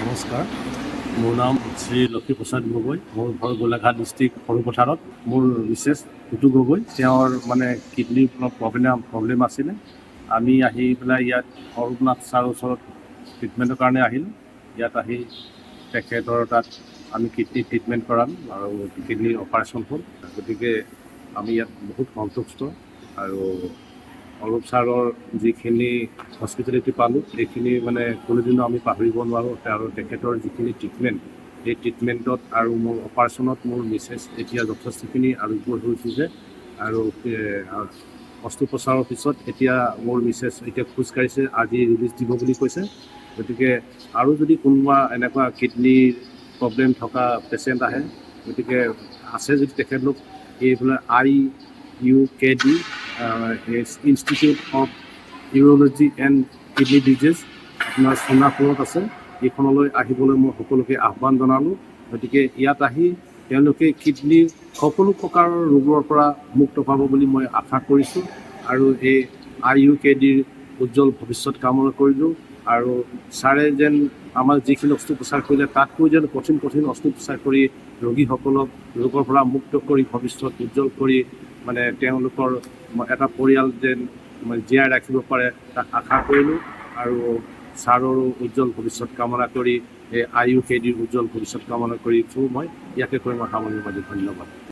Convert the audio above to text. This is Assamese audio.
নমস্কাৰ, মোৰ নাম শ্ৰী লক্ষীপ্ৰসাদ গগৈ। মোৰ ঘৰ গোলাঘাট ডিষ্ট্ৰিক্ট সৰুপথাৰত। মোৰ মিছেছ টুটু গগৈ, তেওঁৰ মানে কিডনীৰ প্ৰব্লেম আছিলে। আমি আহি পেলাই ইয়াত অৰূপনাথ ছাৰৰ ওচৰত ট্ৰিটমেণ্টৰ কাৰণে আহিলোঁ। ইয়াত আহি তেখেতৰ তাত আমি কিডনী ট্ৰিটমেণ্ট কৰালোঁ আৰু কিডনীৰ অপাৰেশ্যন হ'ল। গতিকে আমি ইয়াত বহুত সন্তুষ্ট আৰু অৰূপ ছাৰৰ যিখিনি হস্পিটেলিটি পালোঁ সেইখিনি মানে কোনোদিনো আমি পাহৰিব নোৱাৰোঁ। আৰু তেখেতৰ যিখিনি ট্ৰিটমেণ্ট, সেই ট্ৰিটমেণ্টত আৰু মোৰ অপাৰেশ্যনত মোৰ মিছেছ এতিয়া যথেষ্টখিনি আৰোগ্য হৈ উঠিছে। আৰু অস্ত্ৰোপচাৰৰ পিছত এতিয়া মোৰ মিছেছ এতিয়া খোজকাঢ়িছে, আজি ৰিলিজ দিব বুলি কৈছে। গতিকে আৰু যদি কোনোবা এনেকুৱা কিডনীৰ প্ৰব্লেম থকা পেচেণ্ট আহে, গতিকে আছে যদি তেখেতলোক এইবিলাক IUKD institute of urology and kidney disease আপোনাৰ সোণাপুৰত আছে। এইখনলৈ আহিবলৈ মই সকলোকে আহ্বান জনালোঁ। গতিকে ইয়াত আহি তেওঁলোকে কিডনীৰ সকলো প্ৰকাৰৰ ৰোগৰ পৰা মুক্ত পাব বুলি মই আশা কৰিছোঁ আৰু এই IUKDৰ উজ্জ্বল ভৱিষ্যত কামনা কৰিলোঁ। আৰু ছাৰে যেন আমাৰ যিখিনি অস্ত্ৰোপচাৰ কৰিলে তাতকৈ যেন কঠিন অস্ত্ৰোপচাৰ কৰি ৰোগীসকলক ৰোগৰ পৰা মুক্ত কৰি ভৱিষ্যত উজ্জ্বল কৰি মানে তেওঁলোকৰ এটা পৰিয়াল যেন জীয়াই ৰাখিব পাৰে তাক আশা কৰিলোঁ। আৰু ছাৰৰো উজ্জ্বল ভৱিষ্যত কামনা কৰি এই IUKDৰ উজ্জ্বল ভৱিষ্যত কামনা কৰিছোঁ। মই ইয়াকে কৈ মই সামৰণি মাৰিলোঁ। ধন্যবাদ।